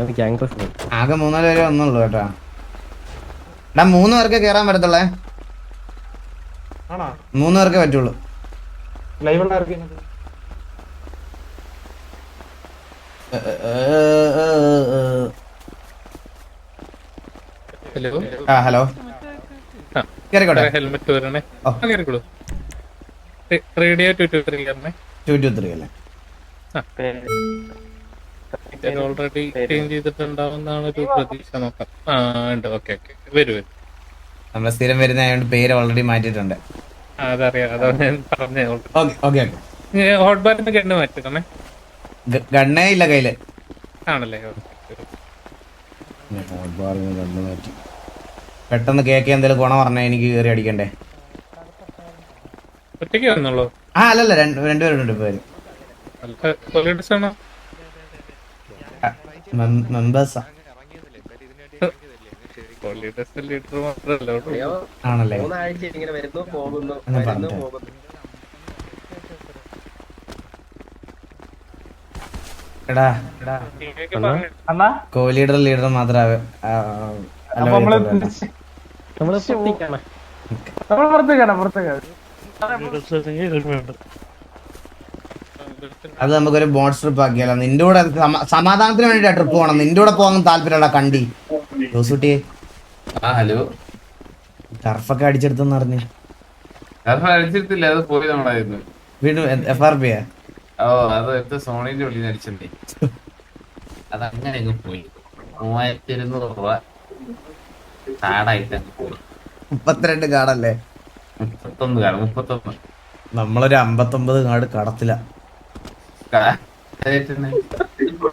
ആകെ 3-4 പേരെ വന്നുള്ളൂ കേട്ടോ. എടാ 3 പേർക്ക് കേറാൻ പറ്റത്തുള്ളേ. 3 പേർക്കേ പറ്റുള്ളൂ. ഹലോ കേറിക്കോട്ടെ. ഹെൽമെറ്റ് വരണേ. കേറിക്കോളൂ. റേഡിയോ 223 അല്ലേ? ഓൾറെഡി ചേഞ്ച് ചെയ്തിട്ടുണ്ടാവുന്നതാണ് ഒരു പ്രതീക്ഷ. നോക്കാം. ഉണ്ട്. ഓക്കെ വരൂ. നമ്മള് സ്ഥിരം വരുന്നതായോണ്ട് പേര് ഓൾറെഡി മാറ്റിയിട്ടുണ്ട്. അതറിയാം, അതാ ഞാൻ പറഞ്ഞേ. ഹോട്ട് ബാറിന് ഗണ്ണ് മാറ്റണേ. ഗണ്ണേ ഇല്ല കയ്യില്. ആണല്ലേ? പെട്ടെന്ന് കേക്ക് എന്തെങ്കിലും ഗുണം പറഞ്ഞാൽ എനിക്ക് കയറി അടിക്കണ്ടേ. ഒറ്റയ്ക്ക് വന്നുള്ളൂ? അല്ലല്ല, രണ്ടുപേരുണ്ട് പേര്. മെമ്പേഴ്സാ ആണല്ലേ? എടാ കോ ലീഡർ മാത്രമേ അത് നമുക്കൊരു ബോട്ട് ട്രിപ്പ് ആക്കിയാലോ. നിന്റെ കൂടെ സമാധാനത്തിന് വേണ്ടിട്ടാ ട്രിപ്പ് പോകണം. നിന്റെ കൂടെ പോകാൻ താല്പര്യമുള്ള കണ്ടി ജോസൂട്ടിയെ. ഹലോ, ടർഫൊക്കെ അടിച്ചെടുത്തെന്ന് പറഞ്ഞു. അടിച്ചിട്ടില്ല, അത് പോയി നമ്മളായിരുന്നു. വീണ്ടും FRP അത് സോണിന്റെ ഉള്ളിൽ അടിച്ചിട്ടേ അതങ്ങനെ പോയി. 3200 രൂപ കാർഡായിട്ട് പോയി. 32 കാർഡല്ലേ? 31 കാർഡ്. 31. നമ്മളൊരു 59 കാർഡ് കടത്തില്ല.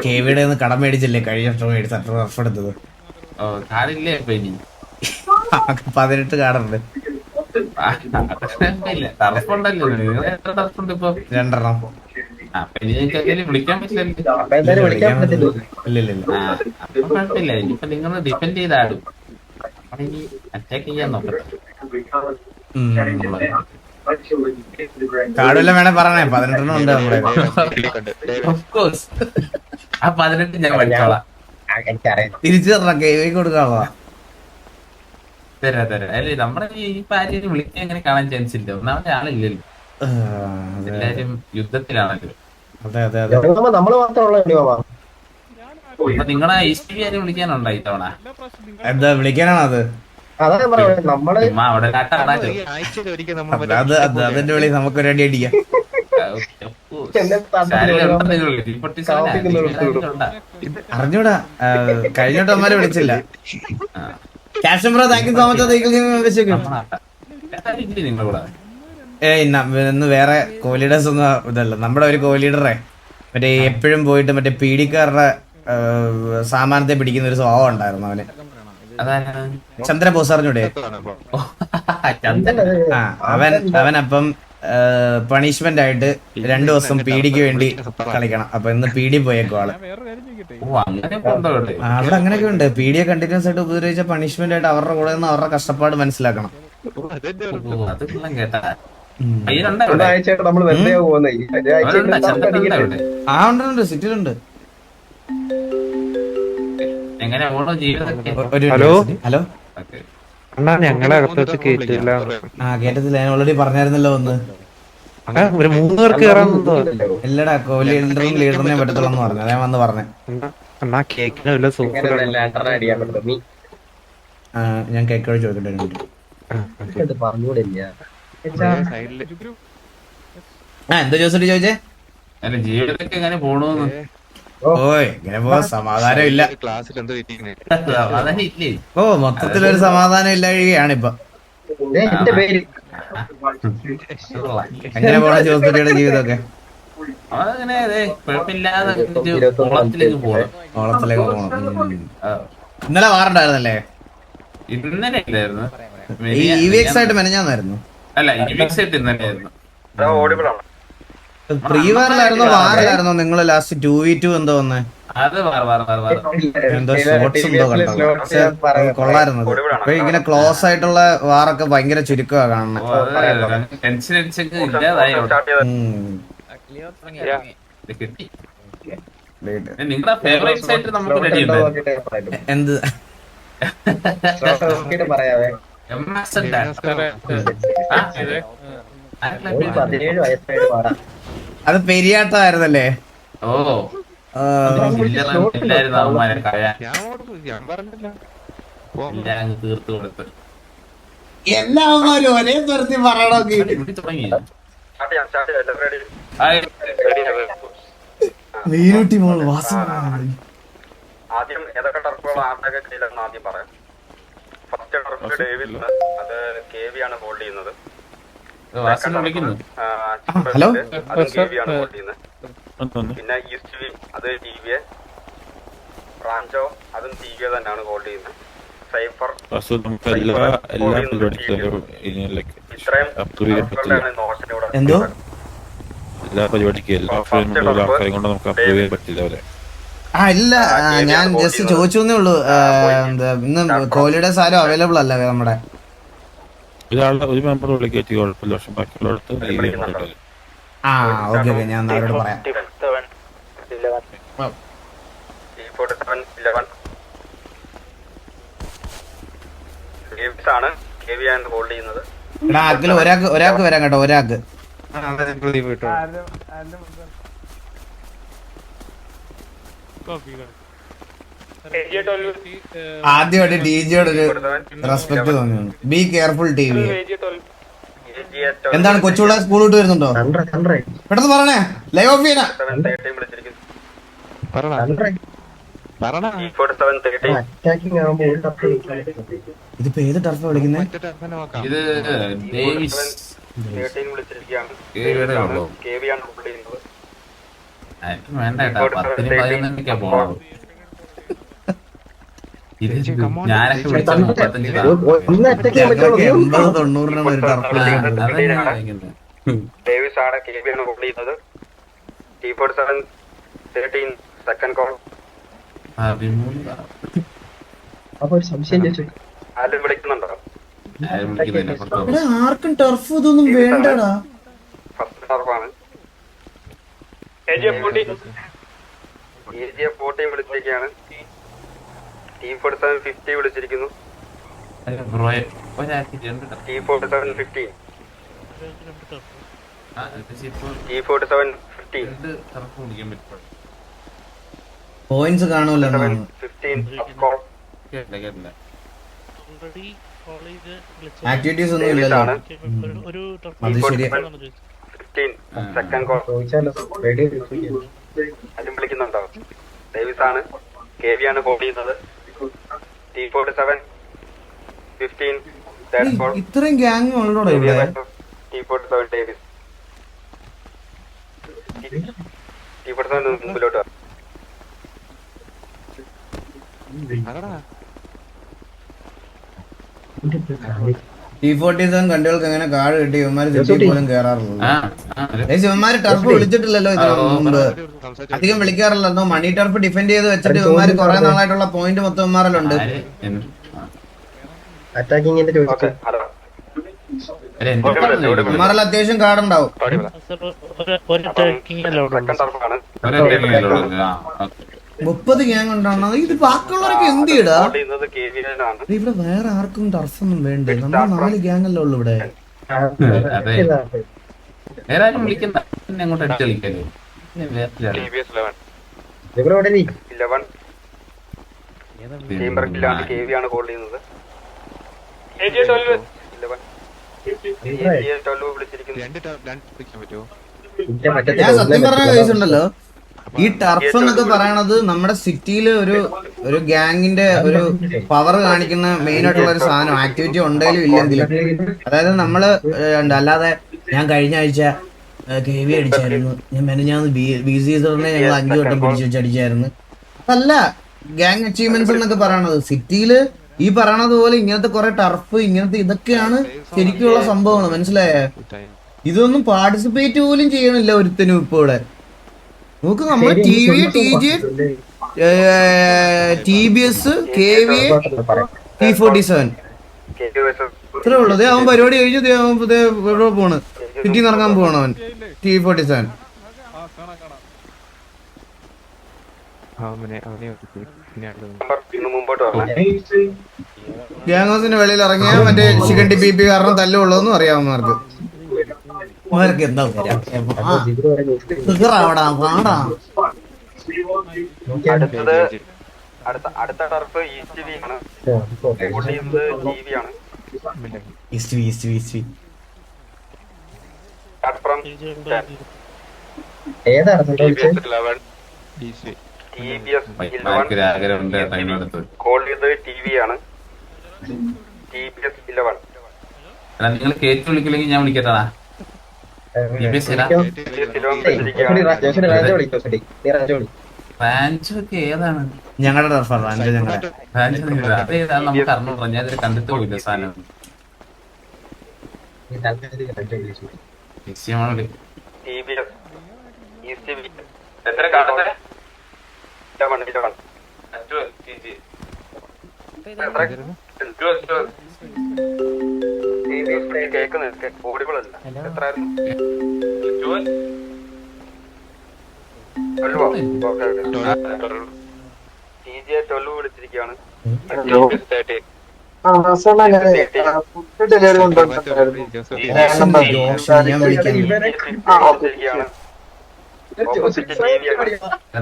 KVയുടെ കടം മേടിച്ചില്ലേ കഴിഞ്ഞ ടർഫ് എടുത്തത്? കാർഡില്ലേ ഇപ്പൊ? ഇനി 18 കാർഡുണ്ട്. ടർഫുണ്ടല്ലോ. നിങ്ങൾ എത്ര ടർഫുണ്ട് ഇപ്പൊ? 2 വിളിക്കാൻ പറ്റില്ല. കുഴപ്പമില്ല. ഇനിയിപ്പൊ നിങ്ങൾ ഡിഫെൻഡ് ചെയ്താടും. ഇനി അറ്റാക്ക് ചെയ്യാൻ നോക്കട്ടെ. കാർഡെല്ലാം വേണേ പറഞ്ഞേ. 18 ഉണ്ട് നമ്മുടെ. ആ 18 ഞാൻ പഠിച്ചോളാം. തിരിച്ചു തരണം. KV കൊടുക്കാളോ? തരാ. അല്ലേ, നമ്മുടെ ഈ ആരെയും വിളിക്കാൻ എങ്ങനെ കാണാൻ ചാൻസ് ഇല്ല. ഒന്നാമത്തെ ആളില്ലല്ലോ, എല്ലാരും യുദ്ധത്തിലാണല്ലോ. നമ്മള് മാത്രമുള്ള അപ്പൊ നിങ്ങളെ ICP ആരും വിളിക്കാനുണ്ടോ ഇത്തവണ? എന്താ വിളിക്കാനാണോ അത്? അവിടെ അതിന്റെ വിളി നമുക്ക് വേണ്ടി അടിക്കാം. അറിഞ്ഞൂടാ, കഴിഞ്ഞോട്ടന്മാരെ വിളിച്ചില്ല. Caption bro, thank you so much. ഇന്ന് വേറെ കോലീഡേഴ്സ് ഒന്നും ഇതല്ല. നമ്മുടെ ഒരു കോലീഡറെ മറ്റേ എപ്പോഴും പോയിട്ട് മറ്റേ പീഡിക്കാരുടെ സാമാനത്തെ പിടിക്കുന്ന ഒരു സ്വഭാവം ഉണ്ടായിരുന്നു അവന്. ചന്ദ്രബോസ് അറിഞ്ഞൂടെ? അവനപ്പം പണിഷ്മെന്റ് ആയിട്ട് 2 ദിവസം പീഡിക്ക് വേണ്ടി കളിക്കണം. അപ്പൊ ഇന്ന് പീഡി പോയേക്കും ആള്. അവിടെ അങ്ങനെയൊക്കെ ഉണ്ട്. പീഡിയെ കണ്ടിന്യൂസ് ആയിട്ട് ഉപദ്രവിച്ച പണിഷ്മെന്റ് ആയിട്ട് അവരുടെ കൂടെ നിന്ന് അവരുടെ കഷ്ടപ്പാട് മനസ്സിലാക്കണം. ഉണ്ട്, സിറ്റിയിലുണ്ട്. ഹലോ ഹലോ അണ്ണാ, ഞങ്ങളെ അകത്ത് വെച്ച് കേട്ടില്ല. കേട്ടത്തില്ല. ഞാൻ ഓൾറെഡി പറഞ്ഞായിരുന്നല്ലോ ഒന്ന്. ഒരു 3 പേർക്ക് കയറാന്നോ? ഇല്ലടാ, ലീഡറും ലീഡറിനെ പറ്റത്തുള്ളൂ പറഞ്ഞു. ഞാൻ വന്ന് പറഞ്ഞേ. അണ്ണാ, കേക്കിന് വല്ല ഞാൻ കേക്കോട് ചോദിക്കട്ടെ. എന്താ ജോസി ചോദിച്ചേ? ജീവിതമൊക്കെ എങ്ങനെ പോണോന്ന്? ഇങ്ങനെ പോവാൻ സമാധാനം ഇല്ല. മൊത്തത്തിലൊരു സമാധാനം ഇല്ലാഴികയാണ് ഇപ്പൊ. എങ്ങനെ പോണ ജോസഫിയുടെ ജീവിതമൊക്കെ? ഓളത്തിലേക്ക് പോണം. ഇന്നലെ വാറുണ്ടായിരുന്നല്ലേ? ഇന്നലെ ഇല്ലായിരുന്നു. EVX ആയിട്ട് മെനഞ്ഞാന്നായിരുന്നു. അല്ല, EVX ആയിട്ട് ഇന്നലെ ആയിരുന്നു. പ്രീ വാറിലായിരുന്നോ വാറിലായിരുന്നോ നിങ്ങള് ലാസ്റ്റ് 2v2 എന്തോ വന്നേ? എന്തോ ഷോർട്സ് എന്തോ കണ്ടോ? കൊള്ളായിരുന്നു. അപ്പൊ ഇങ്ങനെ ക്ലോസ് ആയിട്ടുള്ള വാറൊക്കെ ഭയങ്കര ചുരുക്കമാ കാണുന്നത്. നിങ്ങളുടെ ഫേവറേറ്റ് സൈറ്റ് നമുക്ക് റെഡി ഉണ്ടായിരുന്നു. എന്ത് പറയാവേ ഇത് 17 വയസ്സായിട്ട് പാടാം. അത് പെരിയാട്ടമായിരുന്നല്ലേ? ഓ എല്ലാരും അവന്മാരെ കഴിയാൻ ഞാൻ പറഞ്ഞില്ല എല്ലാം അങ്ങ് തീർത്ത് കൊടുത്ത് എല്ലാവരും ഒരേ തരത്തിൽ പറയണോക്കി ഇവിടെ തുടങ്ങി. മീനൂട്ടി മോൾ വാസം ആദ്യം ഏതൊക്കെ ടർഫുകളോ ആരുടെയൊക്കെ കയ്യിലാണെന്ന് ആദ്യം പറയാം. ഫസ്റ്റ് ടർഫ് ഡേവിസ്, അത് KV ആണ് ഹോൾഡ് ചെയ്യുന്നത്. വാസന വിളിക്കുന്നു. ഹലോ? അതും KV ആണ് ഹോൾഡ് ചെയ്യുന്നത്. പിന്നെ ഈസ്റ്റ് വിം, അത് TVA. റാഞ്ചോ, അതും TVA തന്നെയാണ് ഹോൾഡ് ചെയ്യുന്നത്. സൈഫർ ഇത്രയും ടർഫുകളുടെയാണ് നോഷന്റെ കൂടെ. എന്തോ എല്ലാ പരിപാടിക്കും എല്ലാ ഫ്രെയിമുള്ള ആൾക്കാരെയും കൊണ്ട് നമുക്ക് അപ്രൂവ് ചെയ്യാൻ പറ്റില്ല അവരെ. ഇല്ല, ഞാൻ ജസ്റ്റ് ചോദിച്ചേ ഉള്ളൂ. ഇന്ന് കോഹ്ലിയുടെ സാരം അവൈലബിൾ അല്ല നമ്മുടെ. ഒരാളുടെ ഒരു മെമ്പർ വിളിക്കേറ്റ് കുഴപ്പമില്ല, പക്ഷെ ബാക്കിയുള്ളടത്ത് ഓക്കെ ഞാൻ അവരോട് പറയാം. ആണ് KV ആണ് ഹോൾഡ് ചെയ്യുന്നത്. എടാ ആക്കിൽ ഒരാൾക്ക് വരാം കേട്ടോ, ഒരാൾക്ക്. ആദ്യമായിട്ട് DJയോട് ഒരു റെസ്പെക്ട് തോന്നുന്നു. Be careful TV. എന്താണ് കൊച്ചുള്ള സ്കൂൾ വിട്ട് വരുന്നുണ്ടോ? പെട്ടെന്ന് പറയണേ, ലൈവ് ഓഫ് ചെയ്യാനാ. ഇതിപ്പോ ഏത് ടർഫ് വിളിക്കുന്നേ? ഇത് ഡേവിസ് KVയുടെ ഉള്ളൂ. KV ആണ് ഹോൾഡ് ചെയ്യുന്നത്. ആർക്കും വേണ്ട കേട്ടാ, 10-11 പോണത്. ഇത് ഞാനൊക്കെ വിളിച്ചത് 35 80-90 ഒരു ടർഫ്. ഡേവിസ് ആണ് KV ആണ് ഹോൾഡ് ചെയ്യുന്നത്. T47 13 second call. അപ്പൊ ഒരു സംശയം ചോദിച്ചു, ആരും വിളിക്കുന്നുണ്ടോ? ആർക്കും ടർഫ് ഇതൊന്നും വേണ്ടടാ. ഫസ്റ്റ് ടർഫാണ്. AJ14 വിളിച്ചിരിക്കുകയാണ്. T47 50 വിളിച്ചിരിക്കുന്നു. T47 15. T47 15. പോയിന്റ്സ് കാണൂല്ലോ. 15 കോൾ. ആക്ടിവിറ്റീസ് ഒന്നും ഇല്ലല്ലോ. അത് ശരി. 15 സെക്കൻഡ് കോൾ. ചോദിച്ചാലോ റെഡി. ആരും വിളിക്കുന്നുണ്ടോ? ഡേവിസ് ആണ് KV ആണ് ഹോൾഡ് ചെയ്യുന്നത്. T47 15 third call. ഇത്രയും ഗ്യാങ് ഉള്ളോടെ ഇവിടെ. T47 Davis. T47 മുമ്പിലോട്ട് വാ. T47 കണ്ടുകൾക്ക് എങ്ങനെ കാർഡ് കിട്ടി? ഇവന്മാര് സിറ്റി പോലും കേറാറില്ല. ഇവന്മാര് ടർഫ് വിളിച്ചിട്ടില്ലല്ലോ ഇതിനു മുമ്പ്. അധികം വിളിക്കാറില്ലല്ലോ. മണി ടർഫ് ഡിഫെൻഡ് ചെയ്ത് വെച്ചിട്ട് ഇവന്മാര് കുറെ നാളായിട്ടുള്ള പോയിന്റ് മൊത്തം ഇവന്മാരിലുണ്ട്. അറ്റാക്കിങ്ങിന്റെ ചോദിച്ചു. ഹലോ, ഇവന്മാരെല്ലാം അത്യാവശ്യം കാർഡ് ഉണ്ടാവും. സെക്കൻഡ് ടർഫാണ്. 30 ഗ്യാങ് ഉണ്ടാണോ? ഇത് ബാക്കിയുള്ളവരൊക്കെ എന്ത് ചെയ്യടാ? ഹോൾഡ് ചെയ്യുന്നത് KV ആണ്. ഇവിടെ വേറെ ആർക്കും ടർഫൊന്നും വേണ്ടേ? നമ്മൾ 4 ഗ്യാങ് അല്ലേ ഉള്ളു ഇവിടെ. വേറെ ആരും വിളിക്കണ്ട, പിന്നെ അങ്ങോട്ട് അടിച്ചു കളിക്കാലോ. TBS 11 ഇവരോടെ 11 ടീംബർക്കിലാണ് KV ആണ് ഹോൾഡ് ചെയ്യുന്നത്. AJ12 വിളിച്ചിരിക്കുന്നു. ഞാൻ സത്യം പറഞ്ഞ കേസ് ഉണ്ടല്ലോ, ഈ ടർഫ് എന്നൊക്കെ പറയണത് നമ്മുടെ സിറ്റിയില് ഒരു ഗ്യാങ്ങിന്റെ ഒരു പവർ കാണിക്കുന്ന മെയിൻ ആയിട്ടുള്ള ഒരു സാധനം. ആക്ടിവിറ്റി ഉണ്ടെങ്കിലും ഇല്ലെങ്കിലും. അതായത് നമ്മള് അല്ലാതെ ഞാൻ കഴിഞ്ഞ ആഴ്ച KV അടിച്ചായിരുന്നു, ഞാൻ BCSനെ ഞങ്ങൾ 5 വട്ടം പിടിച്ചു വെച്ച് അടിച്ചായിരുന്നു. അതല്ല ഗ്യാങ് അച്ചീവ്മെന്റ്സ് എന്നൊക്കെ പറയണത്. സിറ്റിയില് ഈ പറയണത് പോലെ ഇങ്ങനത്തെ കുറെ ടർഫ്, ഇങ്ങനത്തെ ഇതൊക്കെയാണ് ശരിക്കുള്ള സംഭവങ്ങൾ. മനസ്സിലായേ? ഇതൊന്നും പാർട്ടിസിപ്പേറ്റ് പോലും ചെയ്യണില്ല ഒരുത്തനും ഇപ്പൊ ഇവിടെ. നോക്ക്, നമ്മൾ TV, TJ, TBS, KV, T47 ഇത്രേ ഉള്ളു. അവൻ പരിപാടി കഴിഞ്ഞു എവിടെ പോണ്? സിറ്റി ഇറങ്ങാൻ പോവാണ് അവൻ. T47 അവനെ ഒതുക്കി. പിന്നെ അടുത്തത്. ഇന്ന് മുമ്പോട്ട് വരണേ. ഗ്യാങ് ഹൗസിന്റെ വെളിയിൽ ഇറങ്ങിയാൽ മറ്റേ ശിഖണ്ഡി പി പി കാരണം തല്ലുള്ളൂ എന്ന് അറിയാവുന്നവർക്ക് അവർക്ക് എന്താ ജിബ്രോ വരെ പാടാ അടുത്തത് അടുത്ത ടർഫ് ഈസ്റ്റ് വി ആണ്. ഹോൾഡ് ചെയ്യുന്നത് ടി ആണ്. സ്റ്റാർട്ട് ഫ്രം ഏതാണ് സംഭവിച്ചത്? TBS 11 ആഗ്രഹമുണ്ട് ടൈമെടുത്ത്. കോൾ ചെയ്തത് TV ആണ്. TBS 11 എടാ നിങ്ങൾ കേറ്റ് വിളിക്കില്ലെങ്കിൽ ഞാൻ വിളിക്കട്ടാ. TBS ഏതാ? റാഞ്ചോ ഒക്കെ ഏതാണ്? ഞങ്ങളുടെ ടർഫാണ് റാഞ്ചോ ഞങ്ങളുടെ റാഞ്ചോ അത് ഏതാ നമുക്ക് അറിഞ്ഞോളൂ. ഞാൻ ഇതിൽ കണ്ടിട്ട് പോയില്ല സാധനം. നിശ്ചയമാണ്. TBS ഈസ്റ്റ് വി എത്ര കാണുന്നത്? 11 കേൾക്കുന്നില്ല. ഓടികളല്ല. എത്രയായിരുന്നു? 12 വിളിച്ചിരിക്കുകയാണ്.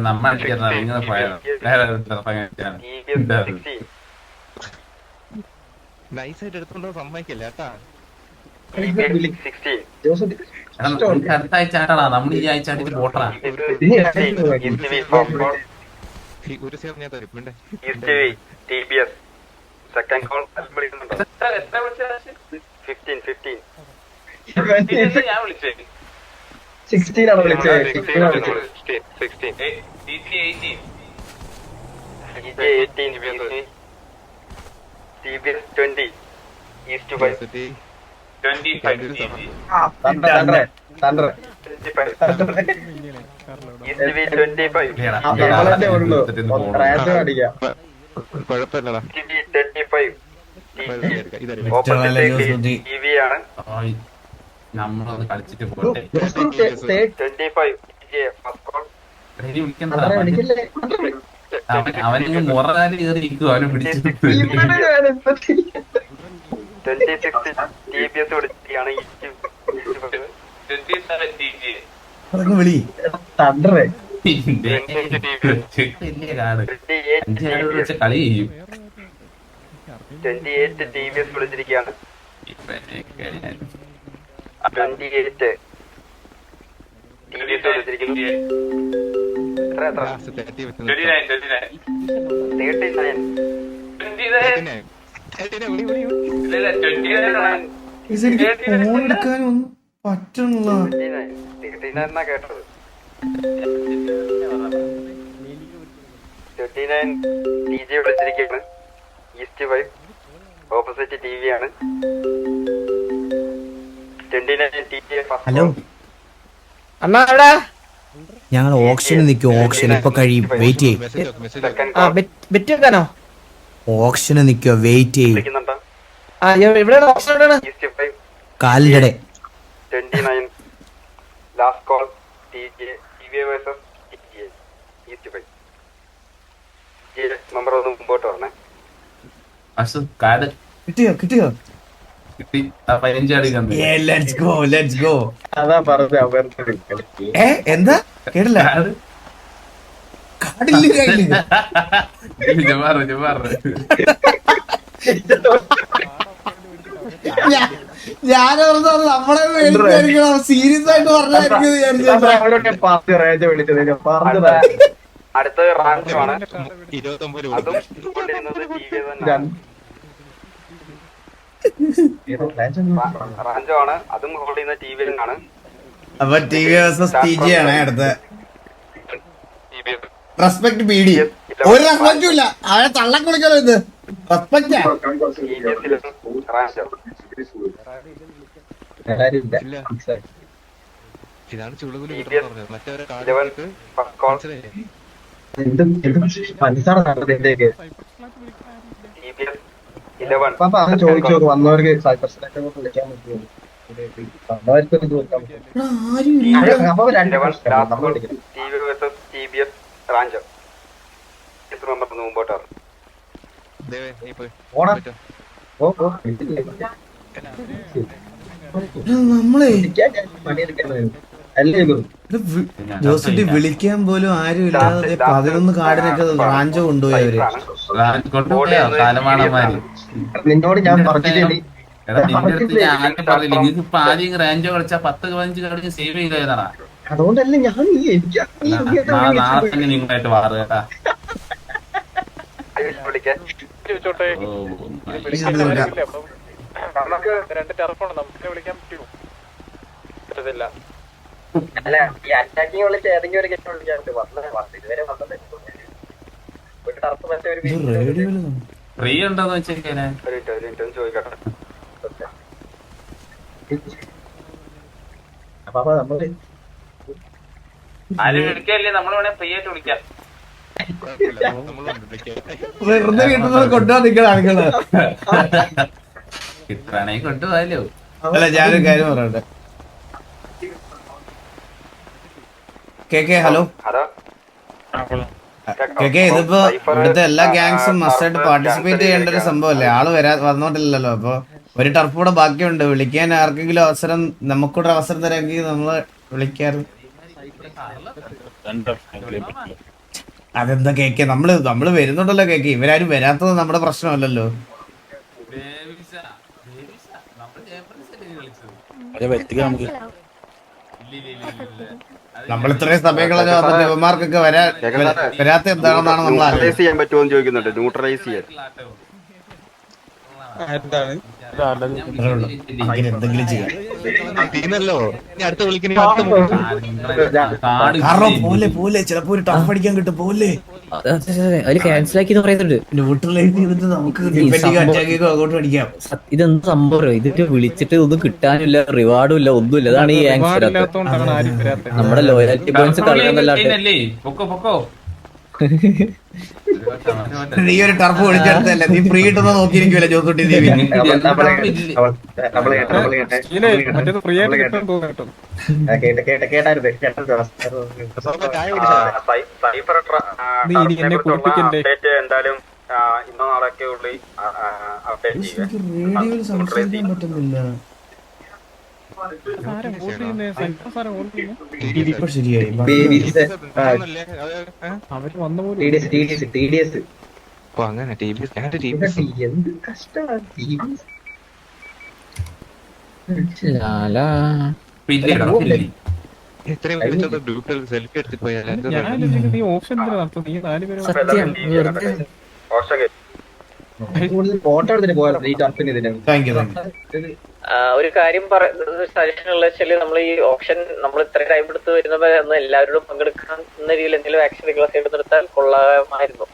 നമ്മൾ ഇങ്ങനെ പോയാലോ? നൈസായിട്ട് എടുത്തോണ്ടോ സമ്മതിക്കില്ല കേട്ടാ. അടുത്ത ആഴ്ച ആട്ടാടാ. നമ്മൾ ഈ ആഴ്ച ആയിട്ട് പോട്ടറാ. ഒരു സേർ ഞാൻ തരും. വേണ്ടേ? TBS second call വിളിക്കുന്നുണ്ടോ? 15 ഞാൻ വിളിച്ചേ 16 ആണ് വിളിച്ചത്. TBS 20 ഈസ്റ്റ് 5 നമ്മളെ ഉള്ളൂ റാഞ്ചോ അടിക്കാം. കുഴപ്പമില്ലടാ. TV ആണ്. നമ്മളത് കളിച്ചിട്ട് പോട്ടെ. 25 ഫസ്റ്റ് കോൾ ഇനി വിളിക്കണ്ട. അവന് മുറകാലി കയറി ഇരിക്കും. അവനെ പിടിച്ചിട്ട് 26 TBS വിളിച്ചിരിക്കുകയാണ്. വിളി തണ്ടറേ വലിയ കാട് 5 വെച്ച കളി ചെയ്യും. 28 TBS വിളിച്ചിരിക്കുകയാണ്. 28 TBS വിളിച്ചിരിക്കുന്നു. എത്ര 39 ഫോൺ എടുക്കാനൊന്നും പറ്റണില്ല. 39 എന്നാ കേട്ടത്. 39 DJ വിളിച്ചിരിക്കുകയാണ്. ഈസ്റ്റ് 5 ഓപ്പോസിറ്റ് TV ആണ്. 29 TJ ഹലോ അണ്ണാ എവിടെ? ഞങ്ങൾ ഓപ്ഷന് നിൽക്കും. ഓപ്ഷൻ ഇപ്പൊ കഴിയും. വെയിറ്റ് ചെയ്യും. സെക്കൻഡ് ആ ബെറ്റ് വെക്കാനോ? ഓപ്ഷന് നിൽക്കോ? വെയിറ്റ് ചെയ്യും. വിളിക്കുന്നുണ്ടോ? ആ എവിടെയാണ് ഓപ്ഷൻ? എവിടെയാണ്? ഈസ്റ്റ് 5 കാലിന്റെ 29 last call TVA versus TJ east 5 number ഒന്ന് മുമ്പോട്ട് പറഞ്ഞേ. അസു കാട് കിട്ടിയോ? കിട്ടി. 15 അടിക്കുന്നു. Let's go. അതാ പറഞ്ഞ എന്താ കേട്ടില്ല? കാടില്ല കയ്യില്. ജമാറ് ഞാനോർത്ത് നമ്മളെ മേടിച്ചായിരിക്കണം. സീരിയസ് ആയിട്ട് പറഞ്ഞായിരിക്കും വിചാരിച്ചു. പാർട്ടി റേഞ്ച് വിളിച്ചത് പറഞ്ഞതാ. അടുത്തത് റാഞ്ചോ ആണ്. 29 അതും കൊണ്ടിരുന്നത് TV തന്നെ. റാഞ്ചോ ആണ്. അതും ഹോൾഡ് ചെയ്യുന്ന TV ആണ്. അപ്പൊ TV വേഴ്സസ് TJ ആണ് അടുത്ത. Respect BD. ഒരു റെസ്പെക്റ്റും ഇല്ല. അവരെ തള്ളക്ക് വിളിക്കലോ ഇത്. റെസ്പെക്റ്റാ. റാഞ്ചോ ഇതാണ് ചുളുകുലി TBS പറഞ്ഞത്. മറ്റവരെ 11 ഫസ്റ്റ് കോൾ മനസ്സാണ് നടന്നതിന്റെയൊക്കെ. TBS 11 അപ്പൊ അത് ചോദിച്ചു നോക്ക്. വന്നവർക്ക് സൈബർസിനൊക്കെ വിളിക്കാൻ പറ്റുമോ? വന്നവർക്ക് ഇത് കൊടുക്കാൻ പറ്റും. അപ്പൊ രണ്ട് പ്രശ്നം നമ്മൾ വിളിക്കണം. TV versus TBS Rancho member മുമ്പോട്ട് ദേവേ നീ പോയി ഓടാ പറ്റോ ഓ നമ്മളെ പണിയെടുക്കാൻ അല്ലേ ജോസിറ്റി വിളിക്കാൻ പോലും ആരും ഇല്ലാതെ 11 കാർഡിനൊക്കെ റാഞ്ചോ കൊണ്ടുപോയി അവര്. കൊണ്ടുപോയോ കാലമാണന്മാര്? നിന്നോട് ഞാൻ പറഞ്ഞില്ലേ എടാ നിന്റെ അടുത്ത് ഞാൻ ആദ്യം പറഞ്ഞില്ല നിങ്ങൾക്ക് ഇപ്പൊ ആദ്യം റാഞ്ചോ കളിച്ചാ 10-15 കാർഡ് സേവ് ചെയ്തേതാ. അതുകൊണ്ടല്ല ഞാൻ എനിക്ക് നാളെ തന്നെ നിങ്ങളായിട്ട് മാറുക കേട്ടാ. നമുക്ക് 2 ടർഫുണ്ട്, നമുക്ക് വിളിക്കാൻ പറ്റുമോ? പറ്റത്തില്ല. അല്ല ഈ അറ്റാക്കിങ് വിളിച്ച് ഏതെങ്കിലും ഒരു ഗെറ്റ് വിളിക്കാറുണ്ട് ഇതുവരെ വന്നത് ഒരു ടർഫ് മറ്റേ ഒരു ഇത് റേഡിയോയില് ഫ്രീ ഉണ്ടോന്ന് വെച്ചേക്കാനെ ചോദിക്കട്ടെ. അപ്പൊ നമ്മള് ആരും വിളിക്കല്ലേ, നമ്മൾ വേണേ ഫ്രീ ആയിട്ട് വിളിക്കാം. നമ്മളുണ്ട് വിളിക്കാൻ. വെറുതെ കിട്ടുന്നത് കൊണ്ടുപോകാൻ നിൽക്കുന്ന ആളുകള്. കിട്ടുവാണെങ്കിൽ കൊണ്ടുപോയാലോ. അല്ല ഞാനൊരു കാര്യം പറയട്ടെ. കെ ഹലോ ഹലോ കെ ഇതിപ്പോ ഇവിടുത്തെ എല്ലാ ഗാങ്സും മസ്റ്റായിട്ട് പാർട്ടിസിപ്പേറ്റ് ചെയ്യേണ്ട ഒരു സംഭവമല്ലേ? ആള് വന്നോണ്ടില്ലല്ലോ. അപ്പൊ ഒരു ടർഫ് കൂടെ ബാക്കിയുണ്ട്. വിളിക്കാൻ ആർക്കെങ്കിലും അവസരം, നമുക്കൂടെ അവസരം തരാമെങ്കിൽ നമ്മള് വിളിക്കാറ്. അതെന്താ കേക്ക്, നമ്മള് വരുന്നുണ്ടല്ലോ കേക്ക്. ഇവരാരും വരാത്തത് നമ്മുടെ പ്രശ്നമല്ലല്ലോ. നമ്മൾ ഇത്രയും സമയങ്ങളൊക്കെ വന്നിട്ട് ഇവന്മാർക്കൊക്കെ വരാത്ത എന്താണെന്നാണ് നമ്മൾ ന്യൂട്രലൈസ് ചെയ്യാൻ പറ്റുമോ എന്ന് ചോദിക്കുന്നുണ്ട്. ന്യൂട്രലൈസ് ചെയ്യാൻ എന്തെങ്കിലും ചെയ്യാം. തീർന്നല്ലോ. ഇനി അടുത്ത വിളിക്കണ കാരണം പോലെ ചിലപ്പോ ഒരു ടഫ് അടിക്കാൻ കിട്ടും പോലെ. അതില് ക്യാൻസൽ ആക്കി പറയുന്നുണ്ട്. ന്യൂട്രലൈസ് ചെയ്തിട്ട് നമുക്ക് അങ്ങോട്ട് അടിക്കാം. ഇതെന്ത് സംഭവം? ഇതിട്ട് വിളിച്ചിട്ട് ഒന്നും കിട്ടാനില്ല, റിവാർഡും ഇല്ല, ഒന്നുമില്ല. അതാണ് ഈ ഇല്ലാത്തോണ്ടാണ് ആരും വരാത്തത്. നമ്മുടെ ലോയാലിറ്റി പോയിന്റ്സ് കളയാന്നല്ലാണ്ട് പൊക്കോ നീ ഒരു ടർഫ് വിളിച്ചെടുത്തല്ലേ, നീ ഫ്രീ കിട്ടുന്ന നോക്കിയിരിക്കുമല്ലോ ജോസൂട്ടി ദേവി. മറ്റേത് ഫ്രീ ആയിട്ട് കിട്ടാൻ തോന്നുന്നു. എന്തായാലും ഇന്നോ നാളൊക്കെ ഉള്ളി അപ്ഡേറ്റ് ചെയ്യാം. റേഡിയോയിൽ സംസാരിക്കാൻ പറ്റുന്നില്ല. ഇപ്പൊ ശരിയായി. അവര് വന്ന പോലെ അപ്പൊ അങ്ങനെ എന്ത് കഷ്ടമാണ് ഇത്രയും ഗ്രൂപ്പിൽ സെൽഫി എടുത്തിട്ട് പോയാൽ ഞാനില്ലെങ്കിൽ നീ ഓപ്ഷൻ നടത്തും. നീ 4 പേര് ഫോട്ടോ എടുത്തിട്ട് പോയാലോ ഈ ടർഫിന് ഇതിന്. Thank you. ഒരു കാര്യം സജഷൻ ഉള്ള വെച്ചാല് നമ്മൾ ഈ ഓപ്ഷൻ നമ്മൾ ഇത്ര ടൈം എടുത്ത് വരുന്നപ്പോ ഒന്ന് എല്ലാവരോടും പങ്കെടുക്കാൻ എന്ന രീതിയിൽ എന്തെങ്കിലും ആക്ഷൻ ക്ലാസ് എടുത്തെടുത്താൽ കൊള്ളാമായിരുന്നു.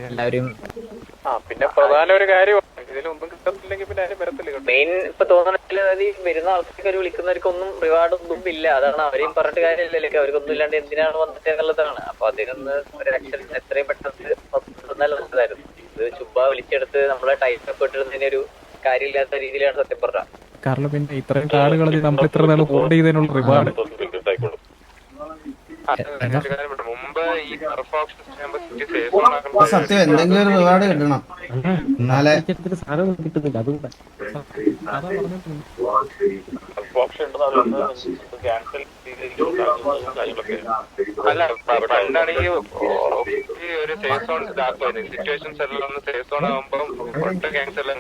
എല്ലാവരും പിന്നെ പ്രധാന ഒരു കാര്യം ഇതിലൊന്നും കിട്ടുന്നില്ലെങ്കിൽ പിന്നെ ആരും വരത്തില്ല. മെയിൻ ഇപ്പൊ തോന്നണ വരുന്ന ആൾക്കാർക്ക് വിളിക്കുന്നവർക്കൊന്നും റിവാർഡ് ഒന്നും ഇല്ല. അതാണ് അവരെയും പറഞ്ഞിട്ട് കാര്യമില്ലല്ലോ. അവർക്കൊന്നും ഇല്ലാണ്ട് എന്തിനാണ് വന്നിട്ട് എന്നുള്ളതാണ്. അപ്പൊ അതിനൊന്ന് ഒരു ആക്ഷൻ എത്രയും പെട്ടെന്ന് നല്ലതായിരുന്നു. ഇത് ചുമ്മാ വിളിച്ചെടുത്ത് നമ്മളെ ടൈപ്പ് ഒക്കെ ഇട്ടിരുന്നതിന് ഒരു കാര്യമില്ലാത്ത രീതിയിലാണ് സത്യം പറഞ്ഞത്. കാരണം പിന്നെ ഇത്രയും കാർഡുകൾ നമ്മൾ ഇത്ര നാൾ ഹോൾഡ് ചെയ്തതിനുള്ള റിവാർഡ് മുമ്പ് ഈ സത്യം എന്തെങ്കിലും ഒരു റിവാർഡ് കിട്ടണം, എന്നാലേ സാധനം കിട്ടുന്നില്ല. അതുകൊണ്ടാണ് അല്ല പണ്ടാണ് ഈ ഒരു സേഫ് സോൺ ഇതാക്കുമായിരുന്നു. സിറ്റുവേഷൻസ് എല്ലാം ഒന്ന് സേഫ് സോൺ ആകുമ്പോൾ ഒറ്റ ഗ്യാങ്സ് എല്ലാം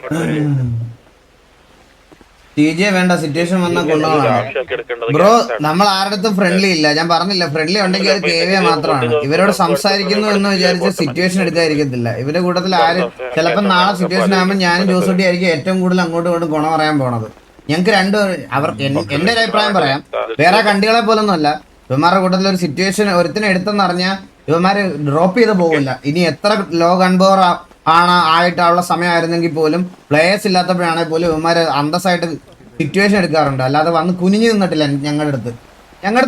TJ വേണ്ട, സിറ്റുവേഷൻ വന്നാൽ കൊണ്ടുപോകണം. ബ്രോ നമ്മൾ ആരുടെടുത്തും ഫ്രണ്ട്ലി ഇല്ല. ഞാൻ പറഞ്ഞില്ല, ഫ്രണ്ട്ലി ഉണ്ടെങ്കിൽ അത് KVA മാത്രമാണ്. ഇവരോട് സംസാരിക്കുന്നു എന്ന് വിചാരിച്ച് സിറ്റുവേഷൻ എടുക്കാതിരിക്കത്തില്ല. ഇവരുടെ കൂട്ടത്തിൽ ആരും ചിലപ്പോൾ നാളെ സിറ്റുവേഷൻ ആകുമ്പോൾ ഞാനും ജോസൂട്ടി ആയിരിക്കും ഏറ്റവും കൂടുതൽ അങ്ങോട്ടും ഇങ്ങോട്ടും ഗുണം പറയാൻ പോണത്. ഞങ്ങൾക്ക് എന്റെ ഒരു അഭിപ്രായം പറയാം, വേറെ കണ്ടികളെ പോലൊന്നും അല്ല. ഇവന്മാരുടെ കൂട്ടത്തിൽ ഒരു സിറ്റുവേഷൻ ഒരുത്തിനെ എടുത്തെന്നറിഞ്ഞാൽ ഇവന്മാര് ഡ്രോപ്പ് ചെയ്ത് പോകില്ല. ഇനി എത്ര ലോ ഗൺപവർ ആയിട്ടുള്ള സമയമായിരുന്നെങ്കിൽ പോലും, പ്ലേയേഴ്സ് ഇല്ലാത്തപ്പോഴാണെങ്കിൽ പോലും ഇവന്മാര് അന്തസ്സായിട്ട് സിറ്റുവേഷൻ എടുക്കാറുണ്ട്. അല്ലാതെ വന്ന് കുനിഞ്ഞു നിന്നിട്ടില്ല. ഞങ്ങളുടെ അടുത്ത്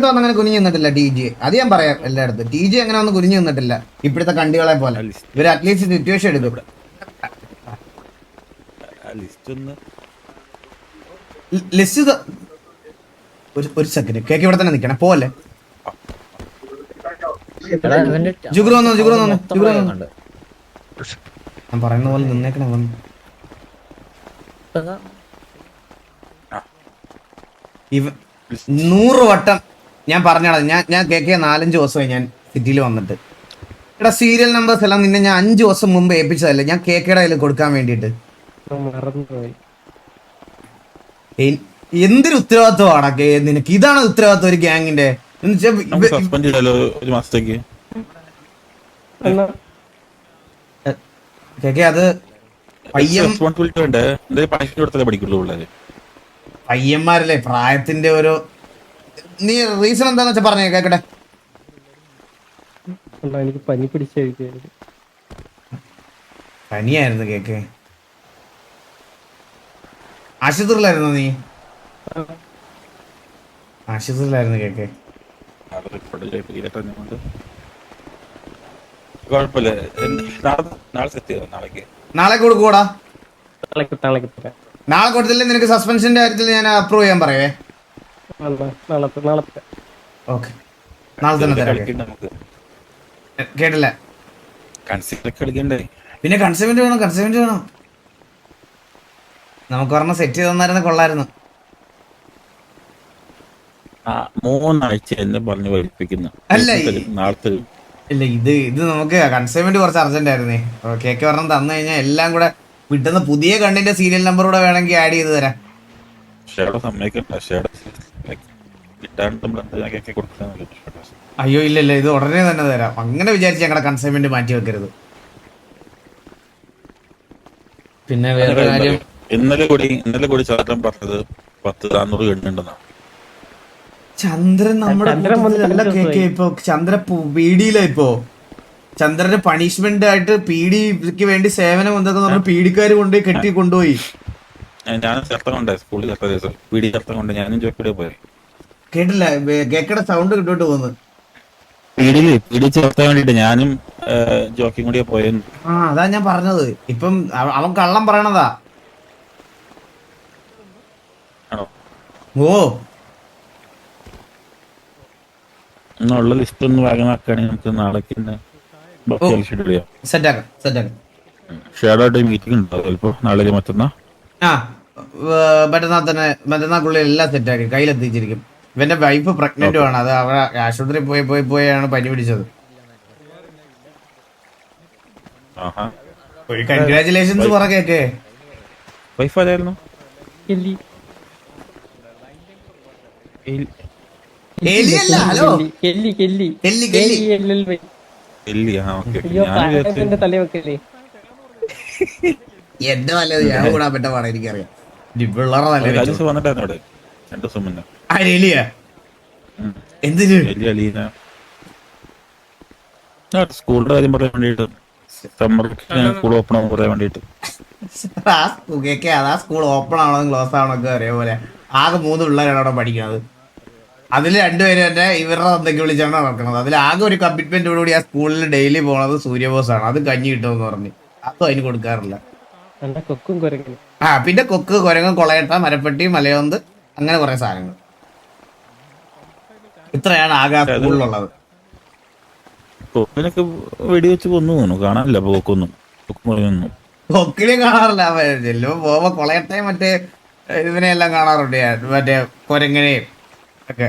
വന്ന് അങ്ങനെ കുനിഞ്ഞു നിന്നിട്ടില്ല TJ. അത് ഞാൻ പറയാം എല്ലായിടത്തും. TJ അങ്ങനെ വന്ന് കുനിഞ്ഞു നിന്നിട്ടില്ല ഇപ്പോഴത്തെ കണ്ടികളെ പോലെ. ഇവര് അറ്റ്ലീസ്റ്റ് സിറ്റുവേഷൻ എടുക്കും. ലിസ്റ്റ് ഒരു സെക്കൻഡ് കേക്ക് ഇവിടെ തന്നെ നിൽക്കണം പോലെ. ജുഗ്രു വന്നു ഞാൻ പറയുന്ന പോലെ നിന്നേക്കണേ വന്നു. ഇവ 100 വട്ടം ഞാൻ പറഞ്ഞാ ഞാൻ കേക്ക് 4-5 ദിവസമായി ഞാൻ സിറ്റിയിൽ വന്നിട്ട്. എടാ സീരിയൽ നമ്പേഴ്സ് എല്ലാം നിന്നെ ഞാൻ 5 ദിവസം മുമ്പ് ഏൽപ്പിച്ചതല്ലേ ഞാൻ കേക്കയുടെ കയ്യിൽ കൊടുക്കാൻ വേണ്ടിട്ട്. എന്തൊരു ഉത്തരവാദിത്വമാണ് നിനക്ക്? ഇതാണ് ഉത്തരവാദിത്വം ഒരു ഗ്യാങ്ങിന്റെ? സസ്പെൻഡ് ചെയ്താലോ ഒരു മാസത്തേക്ക്? കേക്കെ അത് റെസ്പോൺസിബിലിറ്റി ഉണ്ട്. എന്തായാലും പണിഷ്മെന്റ് കൊടുത്താലേ പഠിക്കുള്ളൂ പിള്ളേര്. പയ്യന്മാരല്ലേ പ്രായത്തിന്റെ ഒരു നീ റീസൺ എന്താന്ന് വെച്ചാ പറഞ്ഞേ കേക്കട്ടെ. എനിക്ക് പനി പിടിച്ചായിരുന്നു. പനിയായിരുന്നു കേക്ക്? ആശുപത്രിയിലായിരുന്നു നീ? ആശുപത്രിയിലായിരുന്നു കേക്ക്? കുഴപ്പമില്ല, നാളെ സെറ്റ് ചെയ്യാം. നാളെ കൊടുക്കൂടാ? നാളെ കൊടുത്തില്ലേ നിനക്ക് സസ്പെൻഷന്റെ കാര്യത്തിൽ ഞാൻ അപ്രൂവ് ചെയ്യാൻ പറയേ. ഓക്കെ നാളെ തന്നെ തരാം. കേട്ടില്ല? പിന്നെ കൺസൈൻമെന്റ് വേണം. നമുക്ക് പറഞ്ഞ സെറ്റ് ചെയ്ത് തന്നായിരുന്നു കൊള്ളായിരുന്നു. 3 ആഴ്ച എന്നെ പറഞ്ഞു പഠിപ്പിക്കുന്നു. അല്ല നാളത്തെ ഇല്ല ഇത് നമുക്ക് കൺസൈൻമെന്റ് കുറച്ച് അർജന്റ് ആയിരുന്നേ. കേക്ക് പറഞ്ഞ് തന്നു കഴിഞ്ഞാൽ എല്ലാം കൂടെ വിട്ടുന്ന പുതിയ കണ്ണിന്റെ സീരിയൽ നമ്പർ കൂടെ വേണമെങ്കിൽ ആഡ് ചെയ്ത് തരാം. അയ്യോ ഇല്ല ഇത് ഉടനെ തന്നെ തരാം. അങ്ങനെ വിചാരിച്ച് ഞങ്ങളുടെ കൺസൈൻമെന്റ് മാറ്റി വെക്കരുത്. പിന്നെ വേറെ കാര്യം, ഇന്നലെ കൂടി ചേട്ടൻ പറഞ്ഞത് 10-400 എണ്ണുണ്ടെന്നാണ്. ചന്ദ്രൻ നമ്മുടെ കൂട്ടത്തിലല്ല കേക്ക്. ഇപ്പൊ ചന്ദ്ര പീഡിയില. ഇപ്പോ ചന്ദ്രന് പണിഷ്മെന്റ് ആയിട്ട് പീഡിക്ക് വേണ്ടി സേവനം എന്തൊക്കെ പറഞ്ഞ പീഡിക്കാര് കൊണ്ടുപോയി കൊണ്ടുപോയി. ഞാൻ ചേർത്ത കൊണ്ടേ സ്കൂളിൽ ചേർത്ത ദിവസം പീഡി ചേർത്ത കൊണ്ട് ഞാനും ജോക്കിയുടെ പോയി. കേട്ടില്ല? കേക്കയുടെ സൗണ്ട് കിട്ടോട്ട് പോകുന്നു. പീഡി ചേർത്താൻ വേണ്ടിട്ട് ഞാനും ജോക്കിയും കൂടിയാ പോയെന്ന്. അതാ ഞാൻ പറഞ്ഞത്. ഇപ്പം അവൻ കള്ളം പറയണതാ. ഓ എന്നുള്ള ലിസ്റ്റ് ഒന്ന് വേഗമാക്കുകയാണെങ്കിൽ നമുക്ക് നാളേക്ക് സെറ്റാക്കാം. ഷെയർഡായിട്ട് മീറ്റിംഗ് ഉണ്ടോ ചിലപ്പോ നാളെ മറ്റന്നാ? മറ്റന്നാക്കുള്ളിൽ എല്ലാം സെറ്റാക്കി കയ്യിലെത്തിച്ചിരിക്കും. ഇവന്റെ വൈഫ് പ്രഗ്നന്റും ആണ്. അത് അവിടെ ആശുപത്രി പോയാണ് പനി പിടിച്ചത്. ഒരു കൺഗ്രാചുലേഷൻസ് പറ കേക്ക്. വൈഫ് ആരായിരുന്നു? ഹലോ എന്റെ നല്ലത് ഞാൻ കൂടാൻ പറ്റ പാടാ എനിക്കറിയാം. എന്തിന് സ്കൂളിന്റെ കാര്യം പറയാൻ വേണ്ടിട്ട് സ്കൂൾ ഓപ്പൺ ആവാൻ പറയാൻ വേണ്ടിട്ട്. അതാ സ്കൂൾ ഓപ്പൺ ആണോ ക്ലോസ് ആണോ ഒക്കെ ഒരേപോലെ. ആകെ 3 പിള്ളേരാണ് അവിടെ പഠിക്കുന്നത്. അതിൽ 2 പേര് തന്നെ ഇവരുടെ എന്തൊക്കെ വിളിച്ചാണ് നടക്കുന്നത്. അതിൽ ആകെ ഒരു കമ്മിറ്റ്മെന്റോടുകൂടി ആ സ്കൂളിൽ ഡെയിലി പോണത് സൂര്യബോസാണ്. അത് കഞ്ഞി കിട്ടുമെന്ന് പറഞ്ഞ് അതും അതിന് കൊടുക്കാറില്ല. പിന്നെ കൊക്ക്, കുരങ്ങ്, കൊളയട്ട, മരപ്പെട്ടി, മലയോന്ത്, അങ്ങനെ കുറെ സാധനങ്ങൾ. ഇത്രയാണ് ആകെ ആ സ്കൂളിലുള്ളത്. കൊക്കിനൊക്കെ വെടിവെച്ച് കൊന്നു തോന്നുന്നു. കാണാനില്ല കൊക്കൊന്നും. കൊക്കിനെയും കാണാറില്ല. ചെല്ലുമ്പോ പോകുമ്പോ കൊളയട്ടയും മറ്റേ ഇതിനെയെല്ലാം കാണാറുണ്ട് ഞാൻ. മറ്റേ കുരങ്ങനെയും ഒക്കെ.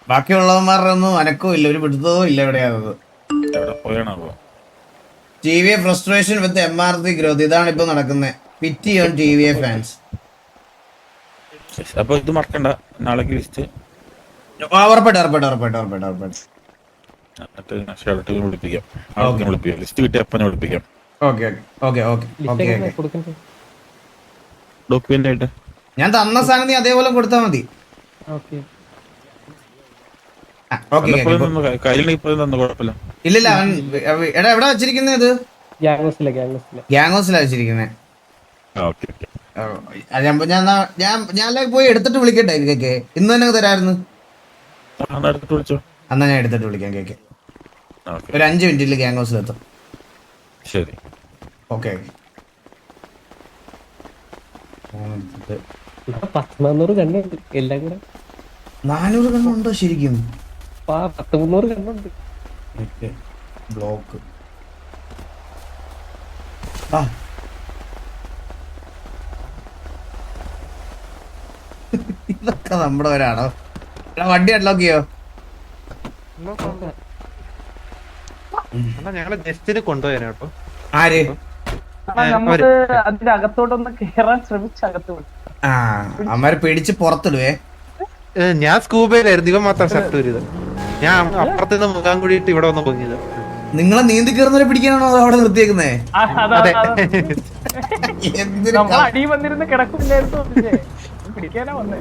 ബാക്കിയുള്ളവന്മാരുടെ ഒന്നും അനക്കവും ഇല്ല, ഒരു പിടുത്തവും ഇല്ല. എവിടെയാണത്? TVA ഫ്രസ്ട്രേഷൻ വിത്ത് MRC ഗ്രോത്ത്. ഇതാണ് ഇപ്പൊ നടക്കുന്നത്. പിറ്റി ഓൺ TVA ഫാൻസ്. അപ്പൊ ഇത് മറക്കണ്ട, നാളേക്ക് ലിസ്റ്റ് ഉറപ്പായിട്ടും. ലിസ്റ്റ് കിട്ടിയ അപ്പനെ വിളിപ്പിക്കാം. ഡോക്യുമെന്റ് ആയിട്ട് ഞാൻ തന്ന സാധനം നീ അതേപോലെ കൊടുത്താ മതി. ഇല്ലില്ല അവൻ എവിടെ വെച്ചിരിക്കുന്നത്? ഇത് ഗ്യാങ്ഹൗസിലാ വെച്ചിരിക്കുന്നത്. ഞാൻ പോയി എടുത്തിട്ട് വിളിക്കട്ടെ കേക്ക്? ഇന്ന് തന്നെ തരായിരുന്നു. എന്നാ ഞാൻ എടുത്തിട്ട് വിളിക്കാം കേക്ക്. ഒരു 5 മിനിറ്റിൽ ഗ്യാങ്ഹൗസിലെത്തും. ശരി, ഓക്കെ. 400 കണ്ണുണ്ട് എല്ലാം കൂടെ. 400 കണ്ണുണ്ടോ ശരിക്കും? 300 കണ്ണുണ്ട്. ബ്ലോക്ക് ഇതൊക്കെ നമ്മുടെ വരാണോ? വണ്ടി അൺലോക്ക് ചെയ്യോ? ഞങ്ങളെ ജസ്റ്റിന് കൊണ്ടുപോയാ കേട്ടോ. ആര്? നമുക്ക് അതിന്റെ അകത്തോട്ടൊന്ന് കേറാൻ ശ്രമിച്ച അകത്ത് വിട്ടു. ആ അമ്മരെ പിടിച്ച് പുറത്തിടുവേ. ഞാൻ സ്കൂബയിലായിരുന്നു, ഇവൻ മാത്രം ഷർട്ട് വരിയത്. ഞാൻ അപ്പുറത്തുനിന്ന് മുഖാൻ കൂടിയിട്ട് ഇവിടെ വന്ന് പൊങ്ങിയത്. നിങ്ങളെ നീന്തി കയറുന്നവരെ പിടിക്കാനാണോ അവിടെ നിർത്തിയേക്കുന്നേ? നമ്മൾ അടി വന്നിരുന്ന് കിടക്കില്ലായിരുന്നു, പിടിക്കാനാ വന്നേ.